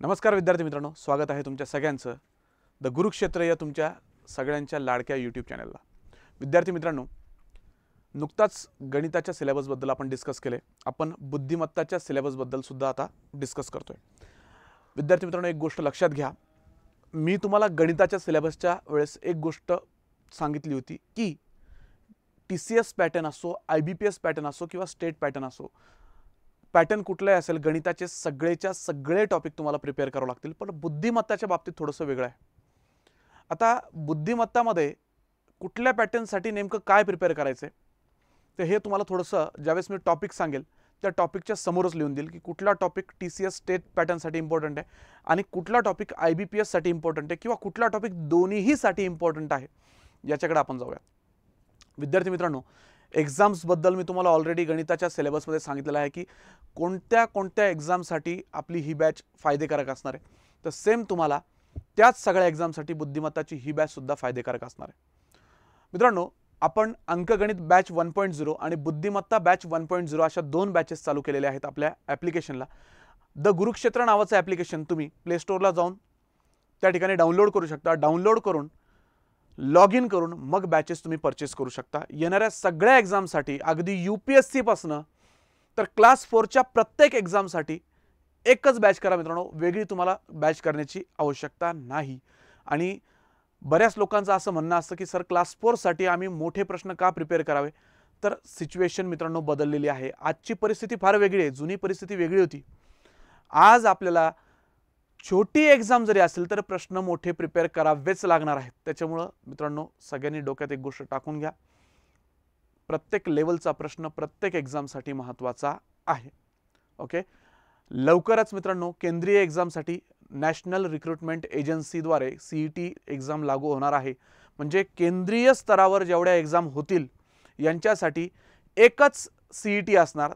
नमस्कार विद्यार्थी मित्रांनो, स्वागत आहे तुमच्या सगळ्यांचं द गुरुक्षेत्र या तुमच्या सगळ्यांच्या लाडक्या यूट्यूब चॅनलला। विद्यार्थी मित्रांनो, नुकताच गणिताच्या सिलेबसबद्दल आपण डिस्कस केले। आपण बुद्धिमत्ताच्या सिलेबसबद्दल सुद्धा आता डिस्कस करतोय। विद्यार्थी मित्रांनो, एक गोष्ट लक्षात घ्या, मी तुम्हाला गणिताच्या सिलेबसच्या वेळेस एक गोष्ट सांगितली होती की TCS पॅटर्न असो, IBPS पॅटर्न असो किंवा स्टेट पॅटर्न असो, पॅटर्न कुठलाही असेल, गणिताचे सगळेच्या सगळे टॉपिक तुम्हाला प्रिपेअर करावे लागतील। पण बुद्धिमत्ताच्या बाबतीत थोडंसं वेगळं आहे। आता बुद्धिमत्तामध्ये कुठल्या पॅटर्नसाठी नेमकं काय प्रिपेअर करायचं ते हे तुम्हाला थोडंसं ज्यावेळेस मी टॉपिक सांगेल त्या टॉपिकच्या समोरच लिहून देईल की कुठला टॉपिक TCS स्टेट पॅटर्नसाठी इम्पॉर्टंट आहे आणि कुठला टॉपिक IBPS साठी इम्पॉर्टंट आहे किंवा कुठला टॉपिक दोन्हीसाठी इम्पॉर्टंट आहे, याच्याकडे आपण जाऊया। विद्यार्थी मित्रांनो, एक्झाम्सबद्दल मी तुम्हाला ऑलरेडी गणिताच्या सिलेबसमध्ये सांगितलेलं आहे की कोणत्या कोणत्या एक्झामसाठी आपली ही बॅच फायदेकारक असणार आहे। तर सेम तुम्हाला त्याच सगळ्या एक्झामसाठी बुद्धिमत्ताची ही बॅच सुद्धा फायदेकारक असणार आहे। मित्रांनो, आपण अंकगणित बॅच 1.0 आणि बुद्धिमत्ता बॅच 1.0 अशा दोन बॅचेस चालू केलेल्या आहेत आपल्या ॲप्लिकेशनला। द गुरुक्षेत्र नावाचं ॲप्लिकेशन तुम्ही प्ले स्टोअरला जाऊन त्या ठिकाणी डाउनलोड करू शकता। डाउनलोड करून लॉग इन करून मग बॅचेस तुम्ही परचेस करू शकता। येणाऱ्या सगळ्या एक्झामसाठी, अगदी UPSC पासून तर क्लास 4च्या प्रत्येक एक्झामसाठी एकच बॅच करा मित्रांनो, वेगळी तुम्हाला बॅच करण्याची आवश्यकता नाही। आणि बऱ्याच लोकांचं असं म्हणणं असतं की सर क्लास 4 साठी आम्ही मोठे प्रश्न का प्रिपेअर करावे, तर सिच्युएशन मित्रांनो बदललेली आहे। आजची परिस्थिती फार वेगळी आहे, जुनी परिस्थिती वेगळी होती। आज आपल्याला छोटी एक्झाम जरी असेल तर प्रश्न मोठे प्रिपेअर करावेच लागणार आहेत। त्याच्यामुळे मित्रांनो, सगळ्यांनी डोक्यात एक गोष्ट टाकून घ्या, प्रत्येक लेवलचा प्रश्न प्रत्येक एक्झामसाठी महत्त्वाचा आहे। ओके, लवकरच मित्रांनो केंद्रीय एक्झामसाठी नॅशनल रिक्रुटमेंट एजन्सीद्वारे CET एक्झाम लागू होणार आहे। म्हणजे केंद्रीय स्तरावर जेवढ्या एक्झाम होतील यांच्यासाठी एकच CET असणार।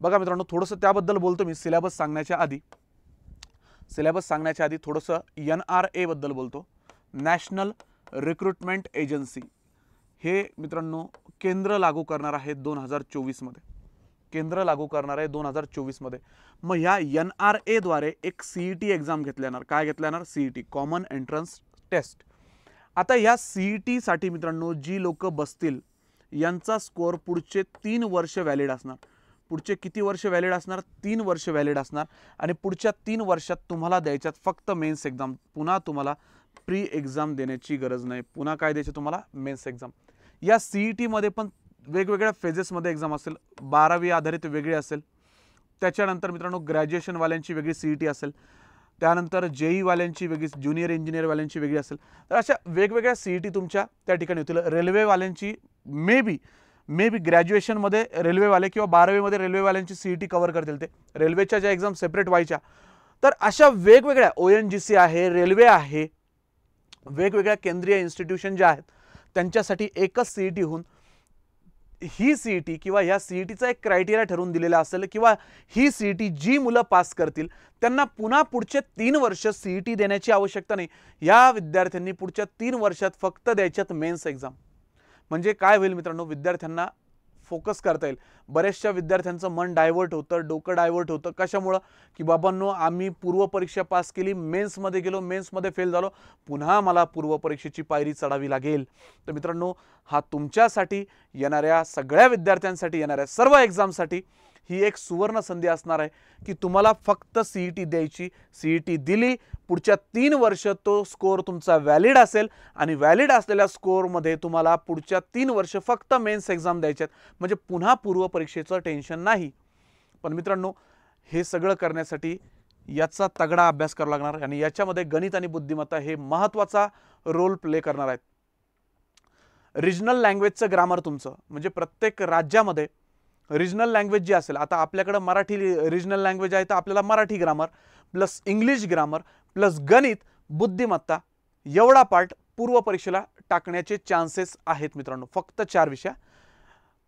बघा मित्रांनो, थोडंसं त्याबद्दल बोलतो मी सिलेबस सांगण्याच्या आधी थोडंसं NRA बद्दल बोलतो, नॅशनल रिक्रुटमेंट एजन्सी। हे मित्रांनो केंद्र लागू करणार आहे 2024 मध्ये, केंद्र लागू करणार आहे 2024 मध्ये। मग ह्या NRA द्वारे एक CET एक्झाम घेतली जाणार। काय घेतली जाणार? CET, common entrance test. आता ह्या CET साठी मित्रांनो जी लोक बसतील यांचा स्कोअर पुढचे 3 वर्ष व्हॅलिड असणार। पुढचे किती वर्ष व्हॅलिड असणार? 3 वर्ष व्हॅलिड असणार। आणि पुढच्या 3 वर्षात तुम्हाला द्यायच्यात फक्त मेन्स एक्झाम। पुन्हा तुम्हाला प्री एक्झाम देण्याची गरज नाही। पुन्हा काय द्यायचे तुम्हाला? Men's exam. या CET मध्ये पण वेगवेगळ्या फेजेसमध्ये एक्झाम असेल, 12वी आधारित वेगळी असेल, त्याच्यानंतर मित्रांनो ग्रॅज्युएशन वाल्यांची वेगळी CET असेल, त्यानंतर JEE वाल्यांची वेगळी, ज्युनियर इंजिनियर वाल्यांची वेगळी असेल। तर अशा वेगवेगळ्या CET तुमच्या त्या ठिकाणी होतील। रेल्वे वाल्यांची मे बी ग्रॅज्युएशनमध्ये रेल्वेवाले किंवा 12वी मध्ये रेल्वेवाल्यांची CET कव्हर करतील, ते रेल्वेच्या ज्या एक्झाम सेपरेट व्हायच्या। तर अशा वेगवेगळ्या ONGC आहे, रेल्वे आहे, वेगवेगळ्या केंद्रीय इन्स्टिट्यूशन ज्या आहेत त्यांच्यासाठी एकच CET होऊन ही CET किंवा ह्या CETचा एक क्रायटेरिया ठरवून दिलेला असेल किंवा ही CET जी मुलं पास करतील त्यांना पुन्हा पुढचे 3 वर्ष CET देण्याची आवश्यकता नाही। या विद्यार्थ्यांनी पुढच्या 3 वर्षात फक्त द्यायच्यात मेन्स एक्झाम। म्हणजे काय होईल मित्रांनो, विद्यार्थ्यांना फोकस करता येईल। बरेचशा विद्यार्थ्यांचं मन डायव्हर्ट होतं, डोकं डायव्हर्ट होतं। कशामुळे? की बाबांनो, आम्ही पूर्व परीक्षा पास केली, मेन्समध्ये गेलो, मेन्समध्ये फेल झालो, पुन्हा मला पूर्व परीक्षेची पायरी चढावी लागेल। तर मित्रांनो, हा तुमच्यासाठी, येणाऱ्या सगळ्या विद्यार्थ्यांसाठी, येणाऱ्या सर्व एक्झामसाठी ही एक सुवर्ण संधी असणार आहे की तुम्हाला फक्त CET द्यायची। CET दिली, पुढच्या 3 वर्ष तो स्कोअर तुमचा व्हॅलिड असेल आणि व्हॅलिड असलेल्या स्कोअरमध्ये तुम्हाला पुढच्या 3 वर्ष फक्त मेन्स एक्झाम द्यायच्यात। म्हणजे पुन्हा पूर्व परीक्षेचं टेन्शन नाही। पण मित्रांनो, हे सगळं करण्यासाठी याचा तगडा अभ्यास करावा लागणार आणि याच्यामध्ये गणित आणि बुद्धिमत्ता हे महत्त्वाचा रोल प्ले करणार आहेत। रिजनल लँग्वेजचं ग्रामर तुमचं, म्हणजे प्रत्येक राज्यामध्ये रिजनल लँग्वेज जी असेल, आता आपल्याकडे मराठी रिजनल लँग्वेज आहे तर आपल्याला Marathi grammar plus English grammar plus गणित बुद्धिमत्ता एवढा पार्ट पूर्व परीक्षेला टाकण्याचे चान्सेस आहेत मित्रांनो। फक्त 4 विषय,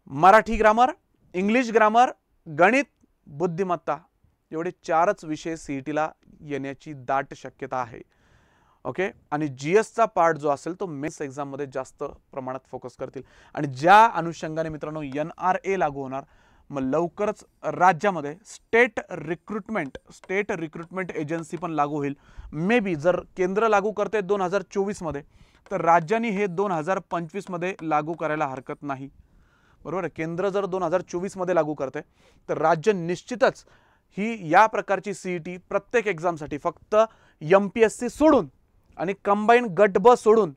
मराठी ग्रामर, इंग्लिश ग्रामर, गणित, बुद्धिमत्ता, एवढे 4च विषय CETला येण्याची दाट शक्यता आहे। ओके, आणि GSचा पार्ट जो असेल तो मेन्स एक्झाममध्ये जास्त प्रमाणात फोकस करतील। आणि ज्या अनुषंगाने मित्रांनो NRA लागू होणार, मग लवकरच राज्यामध्ये स्टेट रिक्रुटमेंट एजन्सी पण लागू होईल. मे बी जर केंद्र लागू करते 2024 मध्ये, तर राज्यांनी हे 2025 मध्ये लागू करायला हरकत नाही. बरोबर आहे. केंद्र जर 2024 मध्ये लागू करते तर राज्य निश्चितच ही या प्रकारची सीईटी प्रत्येक एक्झामसाठी फक्त MPSC सोडून आणि कंबाईन गट ब सोडून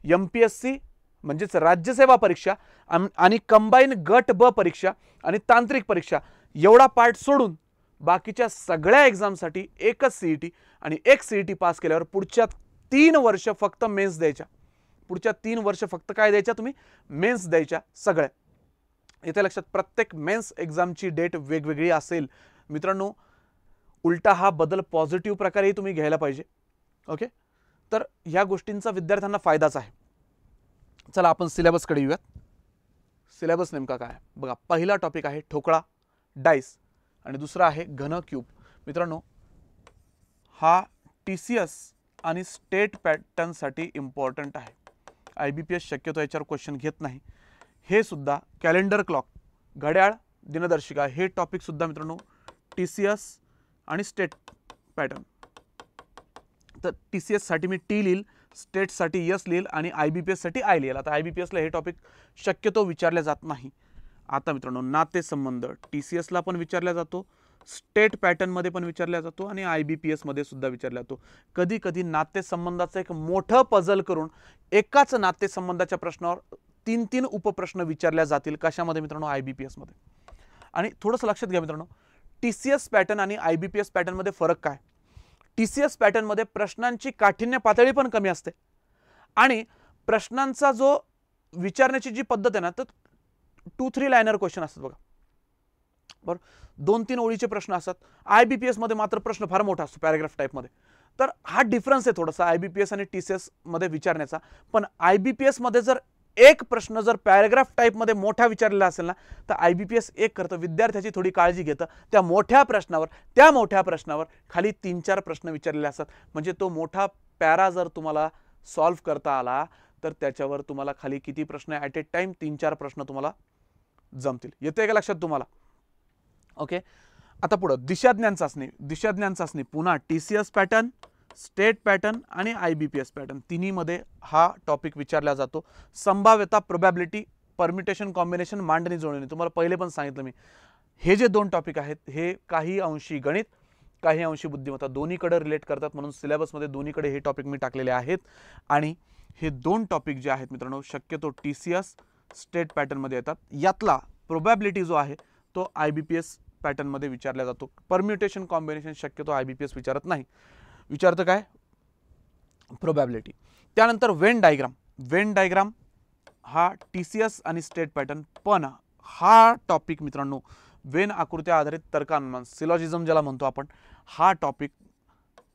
MPSC म्हणजेच राज्यसेवा परीक्षा आणि कंबाईन गट ब परीक्षा आणि तांत्रिक परीक्षा एवढा पार्ट सोडून बाकीच्या सगळ्या एक्झामसाठी एकच सीईटी आणि एक सीईटी पास केल्यावर पुढच्या 3 वर्ष फक्त मेन्स द्यायच्या. पुढच्या 3 वर्ष फक्त काय द्यायच्या तुम्ही? मेन्स द्यायच्या सगळ्या. इथे लक्षात, प्रत्येक मेन्स एक्झामची डेट वेगवेगळी असेल मित्रांनो. उलटा हा बदल पॉझिटिव्ह प्रकारेही तुम्ही घ्यायला पाहिजे. ओके, तर ह्या गोष्टींचा विद्यार्थ्यांना फायदाच आहे. चला आपण सिलेबसकडे येऊयात. सिलेबस नेमका काय बघा. पहिला टॉपिक आहे ठोकळा डाईस आणि दुसरा आहे घन क्यूब. मित्रांनो हा TCS आणि स्टेट पॅटर्नसाठी इम्पॉर्टंट आहे. IBPS शक्यतो याच्यावर क्वेश्चन घेत नाही. हे सुद्धा कॅलेंडर क्लॉक, घड्याळ दिनदर्शिका, हे टॉपिक सुद्धा मित्रांनो TCS आणि स्टेट पॅटर्न. तर TCS साठी मी T लिहिल, स्टेट साठी S लिहिल आणि IBPS साठी I लिहिल. आता IBPS ला हे टॉपिक शक्यतो विचारले जात नाही. आता मित्रांनो नातेसंबंध TCS ला पण विचारला जातो, स्टेट पॅटर्न मध्ये पण विचारला जातो आणि IBPS मध्ये सुद्धा विचारला जातो. कधी कधी नातेसंबंधाचं एक मोठं पझल करून एकाच नातेसंबंधाच्या प्रश्नावर 3-3 उपप्रश्न विचारल्या जातील. कशामध्ये मित्रांनो? IBPS मध्ये. आणि थोडंसं लक्षात घ्या मित्रांनो, TCS पॅटर्न आणि IBPS पॅटर्न मध्ये फरक काय? TCS पॅटर्न मध्ये प्रश्नांची काठिण्य पातळी पण कमी असते आणि प्रश्नांचा जो विचारण्याची जी पद्धत आहे ना, तर 2-3 लाइनर क्वेश्चन असतात बघा. बरोबर, 2-3 ओळीचे प्रश्न असतात. IBPS मध्ये मात्र प्रश्न फार मोठा असतो पॅराग्राफ टाइप मध्ये. तर हा डिफरन्स आहे थोडासा IBPS आणि TCS मध्ये विचारण्याचा. पण IBPS मध्ये जर एक प्रश्न जर पॅराग्राफ टाइप मध्ये मोठा विचारलेला असेल ना, तर IBPS एक करतं, विद्यार्थ्याची थोडी काळजी घेतं. त्या मोठ्या प्रश्नावर खाली 3-4 प्रश्न विचारलेले असतात. म्हणजे तो मोठा पॅरा जर तुम्हाला सॉल्व्ह करता आला तर त्याच्यावर तुम्हाला खाली किती प्रश्न ॲट ए टाइम? 3-4 प्रश्न तुम्हाला जमतील. येते का लक्षात तुम्हाला? ओके, आता पुढं दिशाज्ञान चाचणी पुन्हा TCS पॅटर्न, स्टेट पॅटर्न आणि IBPS पॅटर्न तिन्हीमध्ये हा टॉपिक विचारला जातो. संभाव्यता, प्रोबॅबिलिटी, परम्युटेशन, कॉम्बिनेशन, मांडणी, जुळणी. तुम्हाला पहिले पण सांगितलं मी, हे जे 2 टॉपिक आहेत हे काही अंशी गणित, काही अंशी बुद्धिमत्ता दोन्हीकडे रिलेट करतात. म्हणून सिलेबसमध्ये दोन्हीकडे हे टॉपिक मी टाकलेले आहेत. आणि हे 2 टॉपिक जे आहेत मित्रांनो शक्यतो TCS स्टेट पॅटर्न मध्ये येतात. यातला प्रोबॅबिलिटी जो आहे तो IBPS पॅटर्न मध्ये विचारला जातो. परम्युटेशन, कॉम्बिनेशन शक्यतो IBPS विचारत नाही. विचारतं काय? प्रोबॅबिलिटी. त्यानंतर वेन डायग्राम हा TCS आणि स्टेट पॅटर्न. पण हा टॉपिक मित्रांनो वेन आकृत्या आधारित तर्कानुमान, सिलॉजिझम ज्याला म्हणतो आपण, हा टॉपिक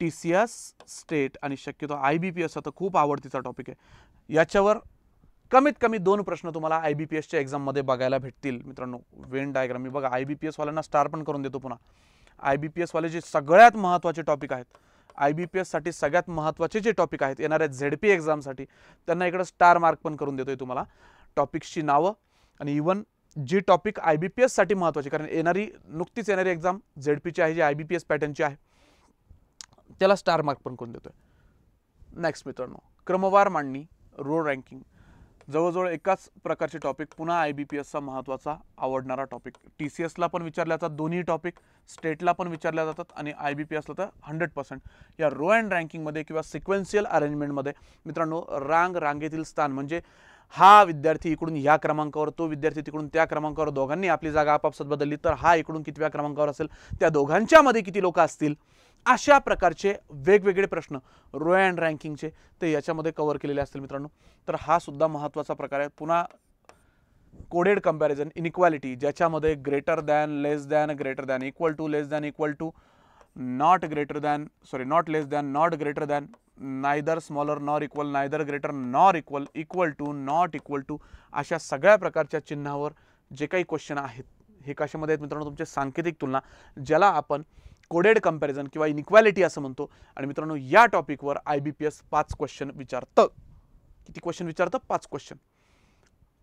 TCS स्टेट आणि शक्यतो IBPS आता खूप आवडतीचा टॉपिक आहे. याच्यावर कमीत कमी 2 प्रश्न तुम्हाला IBPS च्या एक्झाम मध्ये बघायला भेटतील मित्रांनो. वेन डायग्राम मी बघा IBPS वाल्यांना स्टार पण करून देतो. पुन्हा IBPS वाले जे सगळ्यात महत्त्वाचे टॉपिक आहेत, IBPS साठी सगळ्यात महत्त्वाचे जे टॉपिक आहेत येणाऱ्या ZP एक्झाम साठी, त्यांना इकडे स्टार मार्क पण करून देतोय तुम्हाला. टॉपिक्सची नावं आणि इवन जी टॉपिक IBPS साठी महत्त्वाचे, कारण नुकतीच येणारी एक्झाम ZP ची आहे जी IBPS पॅटर्नची आहे, त्याला स्टार मार्क पण करून देतोय. नेक्स्ट मित्रांनो क्रमवार मांडणी, रो रँकिंग, जवळजवळ एकाच प्रकारचे टॉपिक, पुन्हा IBPS चा महत्त्वाचा आवडणारा टॉपिक. TCS ला पण विचारले जातात दोन्ही टॉपिक, स्टेटला पण विचारल्या जातात आणि IBPS ला तर 100%. या रो अँड रँकिंगमध्ये किंवा सिक्वेन्शियल अरेंजमेंटमध्ये मित्रांनो रांगेतील स्थान म्हणजे हा विद्यार्थी इकडून ह्या क्रमांकावर, तो विद्यार्थी तिकडून त्या क्रमांकावर, दोघांनी आपली जागा आपापसात बदलली तर हा इकडून कितव्या क्रमांकावर असेल, त्या दोघांच्या मध्ये किती लोक असतील, अशा प्रकारचे वेगवेगळे प्रश्न रो अँड रँकिंगचे ते याच्यामध्ये कव्हर केलेले असतील मित्रांनो. तर हा सुद्धा महत्त्वाचा प्रकार आहे. पुन्हा कोडेड कंपॅरिझन, इनइक्वालिटी, ज्याच्यामध्ये greater than, less than, greater than, equal to, less than, equal to, not less than, not greater than, neither smaller nor equal, neither greater nor equal, equal to, not equal to, अशा सगळ्या प्रकारच्या चिन्हावर जे काही question आहेत हे कशामध्ये आहेत मित्रांनो? तुमचे सांकेतिक तुलना, ज्याला आपण कोडेड कंपॅरिझन किंवा इनइक्वालिटी असं म्हणतो. आणि मित्रांनो या टॉपिकवर IBPS 5 क्वेश्चन विचारतं. किती क्वेश्चन विचारतं? 5 क्वेश्चन.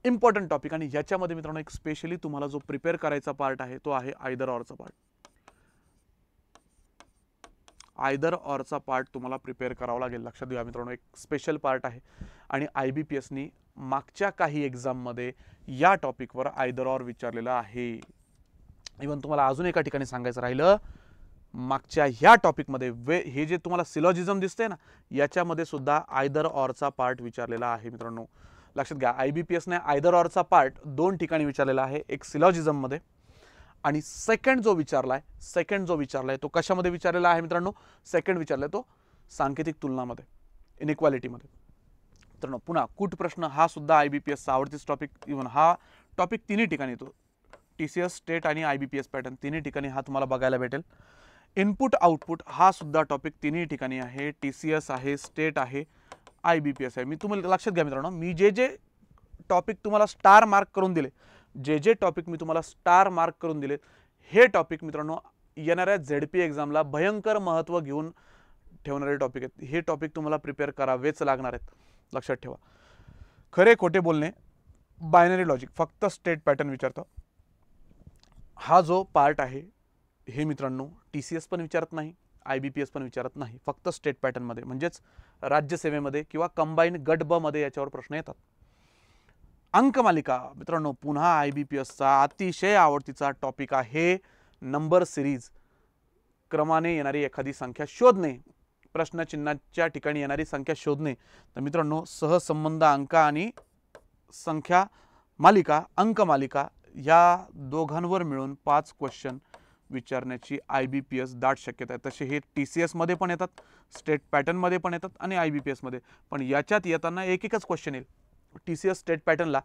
इम्पॉर्टंट टॉपिक आणि याच्यामध्ये मित्रांनो एक स्पेशली तुम्हाला जो प्रिपेअर करायचा पार्ट आहे तो आहे आयदर ऑरचा पार्ट. आयदर ऑरचा पार्ट तुम्हाला प्रिपेअर करावा लागेल. लक्षात घ्या मित्रांनो, एक स्पेशल पार्ट आहे आणि IBPSनी मागच्या काही एक्झाममध्ये या टॉपिकवर आयदर ऑर विचारलेलं आहे. इव्हन तुम्हाला अजून एका ठिकाणी सांगायचं राहिलं, मागच्या ह्या टॉपिकमध्ये हे जे तुम्हाला सिलॉजिझम दिसते ना, याच्यामध्ये सुद्धा आयदर ऑरचा पार्ट विचारलेला आहे मित्रांनो. लक्षात घ्या, IBPSने आयदर ऑरचा पार्ट 2 ठिकाणी विचारलेला आहे, एक सिलॉजिझममध्ये आणि सेकंड जो विचारलाय तो कशामध्ये विचारलेला आहे मित्रांनो. सेकंड विचारलाय तो सांकेतिक तुलनामध्ये, इनइक्वालिटीमध्ये. मित्रांनो पुन्हा कूट प्रश्न हा सुद्धा IBPSचा आवडतीच टॉपिक. इव्हन हा टॉपिक तिन्ही ठिकाणी येतो, TCS स्टेट आणि IBPS पॅटर्न तिन्ही ठिकाणी हा तुम्हाला बघायला भेटेल. इनपुट आउटपुट हा सुद्धा टॉपिक तिन्ही ठिकाणी आहे, TCS आहे, स्टेट आहे, IBPS आहे. मी तुम्हाला लक्षात घ्या मित्रांनो, मी जे टॉपिक तुम्हाला स्टार मार्क करून दिले, हे टॉपिक मित्रांनो येणाऱ्या ZP एक्झामला भयंकर महत्त्व घेऊन ठेवणारे टॉपिक आहेत. हे टॉपिक तुम्हाला प्रिपेअर करावेच लागणार आहेत. लक्षात ठेवा, खरे खोटे बोलणे, बायनरी लॉजिक, फक्त स्टेट पॅटर्न विचारतं. हा जो पार्ट आहे हे मित्रांनो TCS पण विचारत नाही, IBPS पण विचारत नाही, फक्त स्टेट पॅटर्नमध्ये म्हणजेच राज्यसेवेमध्ये किंवा कंबाईन गट ब मध्ये याच्यावर प्रश्न येतात. अंकमालिका मित्रांनो पुन्हा IBPSचा अतिशय आवडतीचा टॉपिक आहे. नंबर सिरीज, क्रमाने येणारी एखादी संख्या शोधणे, प्रश्नचिन्हाच्या ठिकाणी येणारी संख्या शोधणे. तर मित्रांनो सहसंबंध अंक आणि संख्या मालिका, अंकमालिका या दोघांवर मिळून 5 क्वेश्चन विचारण्याची IBPS दाट शक्यता आहे. तसे हे TCS मध्ये पण येतात, स्टेट पॅटर्न मध्ये पण येतात आणि IBPS मध्ये पण. याच्यात येताना एकच क्वेश्चन येईल. TCS स्टेट पॅटर्नला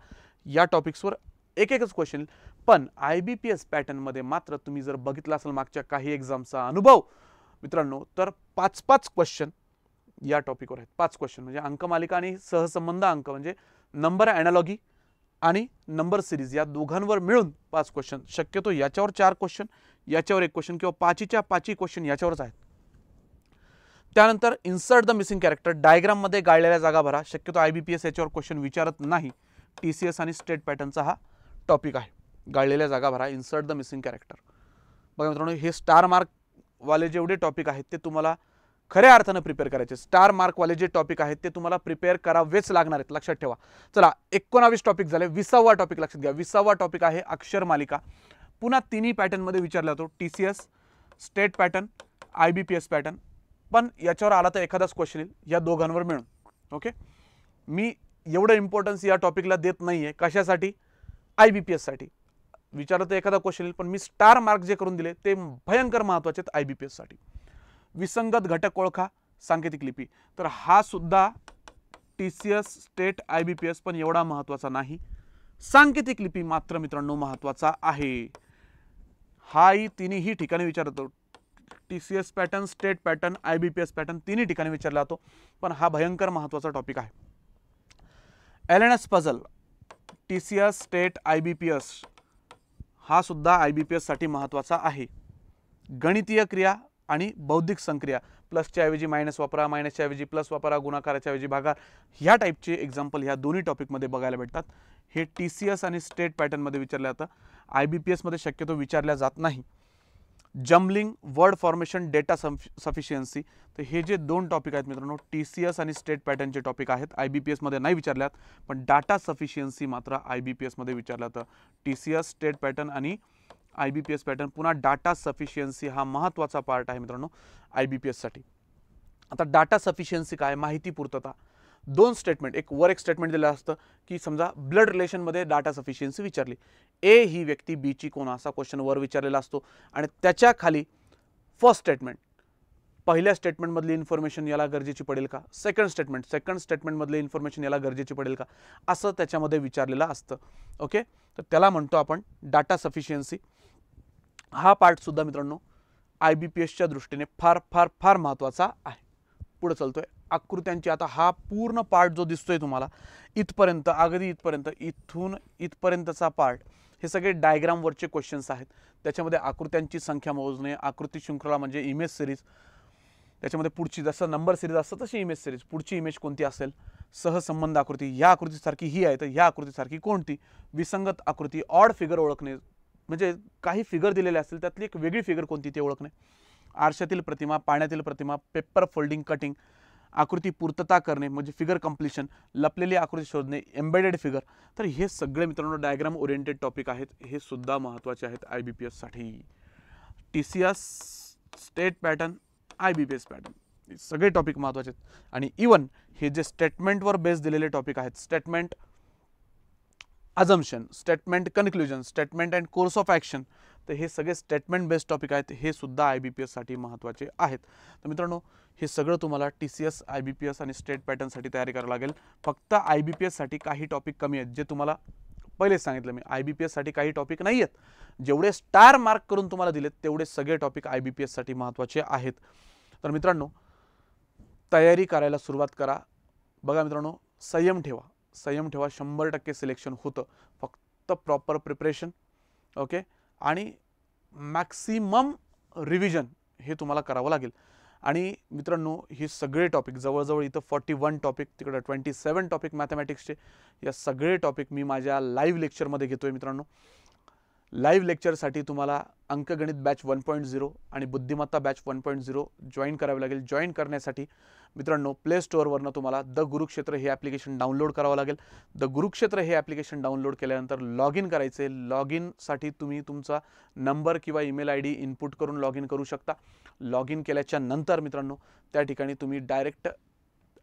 या टॉपिक्सवर एकच क्वेश्चन येईल, पण IBPS पॅटर्न मध्ये मात्र तुम्ही जर बघितलं असेल मागच्या काही एक्झामचा अनुभव मित्रांनो, तर 5-5 क्वेश्चन या टॉपिकवर आहेत. 5 क्वेश्चन म्हणजे अंकमालिका आणि सहसंबंध अंक म्हणजे नंबर ॲनालॉगी आणि नंबर सिरीज या दोघांवर मिळून 5 क्वेश्चन. शक्यतो याच्यावर 4 क्वेश्चन, याच्यावर 1 क्वेश्चन किंवा 5च्या 5 क्वेश्चन याच्यावरच आहेत. त्यानंतर insert the missing character, diagram मध्ये गाळलेल्या जागा भरा. शक्यतो IBPS याच्यावर क्वेश्चन विचारत नाही. TCS आणि स्टेट पॅटर्नचा हा टॉपिक आहे, गाळलेल्या जागा भरा, इन्सर्ट द मिसिंग कॅरेक्टर. बघा मित्रांनो, हे स्टार मार्क वाले जेवढे टॉपिक आहेत ते तुम्हाला खऱ्या अर्थाने प्रिपेअर करायचे. स्टार मार्क वाले जे टॉपिक आहेत ते तुम्हाला प्रिपेअर करावेच लागणार आहेत. लक्षात ठेवा. चला 19 टॉपिक झाले. 20वा टॉपिक लक्षात घ्या. 20वा टॉपिक आहे अक्षर मालिका. पुन्हा तिन्ही पॅटर्न मध्ये विचारला जातो, TCS, state pattern, IBPS pattern. पण याच्यावर आला तर एखादाच क्वेश्चन येईल या दोघांवर मिळून. ओके, मी एवढं इम्पॉर्टन्स या टॉपिकला देत नाहीये. कशासाठी? IBPS साठी. विचारलं तर एखादा क्वेश्चन येईल, पण मी स्टार मार्क जे करून दिले ते भयंकर महत्त्वाचे आहेत IBPS साठी. विसंगत घटक ओळखा, सांकेतिक लिपी, तर हा सुद्धा TCS, स्टेट, IBPS पण एवढा महत्त्वाचा नाही. सांकेतिक लिपी मात्र मित्रांनो महत्त्वाचा आहे. हाही तिन्ही ठिकाणी विचारतो. TCS pattern, state pattern, IBPS pattern तिन्ही ठिकाणी विचारला जातो, पण हा भयंकर महत्त्वाचा टॉपिक आहे. LNS puzzle, TCS, state, IBPS हा सुद्धा IBPS साठी महत्त्वाचा आहे. गणितीय क्रिया आणि बौद्धिक संक्रिया, प्लसच्या ऐवजी मायनस वापरा, मायनसच्या ऐवजी प्लस वापरा, गुणाकाराच्या ऐवजी भागा, ह्या टाईपचे एक्झाम्पल ह्या दोन्ही टॉपिकमध्ये बघायला भेटतात. हे TCS आणि स्टेट पॅटर्नमध्ये विचारलं जातं, IBPS मध्ये शक्यतो विचारल्या जात नाही. Jumbling, word formation, data sufficiency, तर हे जे 2 टॉपिक आहेत मित्रांनो TCS आणि स्टेट पॅटर्नचे टॉपिक आहेत. IBPS मध्ये नाही विचारल्यात, पण डाटा सफिशियन्सी मात्र IBPS मध्ये विचारलं जातं. TCS, स्टेट पॅटर्न आणि IBPS पॅटर्न. पुन्हा डाटा सफिशियन्सी हा महत्त्वाचा पार्ट आहे मित्रांनो IBPS साठी. आता डाटा सफिशियन्सी काय? माहिती पूर्तता. 2 स्टेटमेंट, एक स्टेटमेंट दिलं असतं की समजा ब्लड रिलेशनमध्ये डाटा सफिशियन्सी विचारली, ए ही व्यक्ती बी ची कोण, असा क्वेश्चन वर विचारलेला असतो आणि त्याच्या खाली फर्स्ट स्टेटमेंट, पहिल्या स्टेटमेंटमधली इन्फॉर्मेशन याला गरजेची पडेल का, सेकंड स्टेटमेंटमधली इन्फॉर्मेशन याला गरजेची पडेल का, असं त्याच्यामध्ये विचारलेलं असतं. ओके, तर त्याला म्हणतो आपण डाटा सफिशियन्सी. हा पार्ट सुद्धा मित्रांनो IBPSच्या दृष्टीने फार फार फार महत्त्वाचा आहे. पुढे चलतोय आकृत्यांची. आता हा पूर्ण पार्ट जो दिसतोय तुम्हाला इथपर्यंत, अगदी इथपर्यंत, इथून इथपर्यंतचा पार्ट हे सगळे डायग्रामवरचे क्वेश्चन्स आहेत. त्याच्यामध्ये आकृत्यांची संख्या मोजणे, आकृती शृंखला म्हणजे इमेज सिरीज, त्याच्यामध्ये पुढची जसं नंबर सिरीज असतं तशी इमेज सिरीज, पुढची इमेज कोणती असेल, सहसंबंध आकृती, ह्या आकृतीसारखी ही आहे तर ह्या आकृतीसारखी कोणती, विसंगत आकृती, ऑड फिगर ओळखणे, म्हणजे काही फिगर दिलेले असतील त्यातली एक वेगळी फिगर कोणती ते ओळखणे, आरशातील प्रतिमा, पाण्यातील प्रतिमा, पेपर फोल्डिंग कटिंग, आकृती पूर्तता करणे म्हणजे फिगर कंप्लीशन, लपलेली आकृती शोधणे, एम्बेडेड फिगर. तर हे सगळे मित्रांनो डायग्राम ओरिएंटेड टॉपिक आहेत, हे सुद्धा महत्त्वाचे आहेत IBPS साठी. TCS, state pattern, IBPS pattern, हे सगळे टॉपिक महत्त्वाचे आहेत. आणि इवन हे जे स्टेटमेंटवर बेस दिलेले टॉपिक आहेत, statement assumption, statement conclusion, statement and course of action, तर हे सगळे स्टेटमेंट बेस्ड टॉपिक आहेत, हे सुद्धा IBPS साठी महत्त्वाचे आहेत. तर मित्रांनो हे सगळं तुम्हाला TCS, IBPS आणि स्टेट पॅटर्नसाठी तयारी करावी लागेल. फक्त IBPS साठी काही टॉपिक कमी आहेत, जे तुम्हाला पहिलेच सांगितलं मी. IBPS साठी काही टॉपिक नाही आहेत, जेवढे स्टार मार्क करून तुम्हाला दिलेत तेवढे सगळे टॉपिक IBPS साठी महत्त्वाचे आहेत. तर मित्रांनो तयारी करायला सुरुवात करा. बघा मित्रांनो, संयम ठेवा, संयम ठेवा, 100% सिलेक्शन होतं. फक्त प्रॉपर प्रिपरेशन, ओके, आणि मॅक्सिमम रिव्हिजन हे तुम्हाला करावं लागेल. आणि मित्रांनो ही सगळे टॉपिक जवळजवळ इथं 41 टॉपिक, तिकडे 27 टॉपिक मॅथमॅटिक्सचे, या सगळे टॉपिक मी माझ्या लाईव्ह लेक्चरमध्ये घेतोय मित्रांनो. लाईव्ह लेक्चरसाठी तुम्हाला अंकगणित बॅच 1.0 आणि बुद्धिमत्ता बॅच 1.0 जॉईन करावे लागेल. जॉईन करण्यासाठी मित्रांनो प्ले स्टोअरवरनं तुम्हाला द गुरुक्षेत्र हे ॲप्लिकेशन डाउनलोड करावं लागेल. द गुरुक्षेत्र हे ॲप्लिकेशन डाउनलोड केल्यानंतर लॉग इन करायचे. लॉग इनसाठी तुम्ही तुमचा नंबर किंवा ईमेल ID इनपुट करून लॉग इन करू शकता. लॉग इन केल्याच्या नंतर मित्रांनो त्या ठिकाणी तुम्ही डायरेक्ट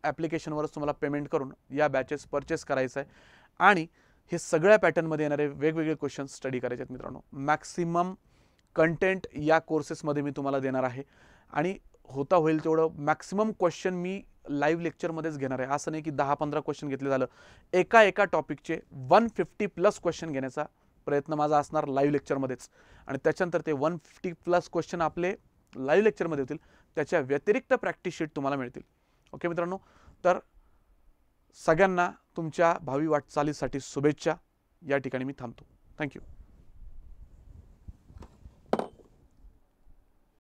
ॲप्लिकेशनवरच तुम्हाला पेमेंट करून या बॅचेस परचेस करायचं आहे. आणि हे सगळ्या पॅटर्नमध्ये येणारे वेगवेगळे क्वेश्चन स्टडी करायचे आहेत मित्रांनो. मॅक्सिमम कंटेंट या कोर्सेसमध्ये मी तुम्हाला देणार आहे आणि होता होईल तेवढं मॅक्सिमम क्वेश्चन मी लाईव्ह लेक्चरमध्येच घेणार आहे. असं नाही की 10-15 क्वेश्चन घेतले झालं. एका टॉपिकचे 150+ क्वेश्चन घेण्याचा प्रयत्न माझा असणार लाईव्ह लेक्चरमध्येच. आणि त्याच्यानंतर ते 150+ क्वेश्चन आपले लाईव्ह लेक्चरमध्ये होतील. त्याच्या व्यतिरिक्त प्रॅक्टिस शीट तुम्हाला मिळतील. ओके मित्रांनो, तर सगळ्यांना तुमच्या भावी वाटचालीसाठी शुभेच्छा. या ठिकाणी मी थांबतो. थँक्यू.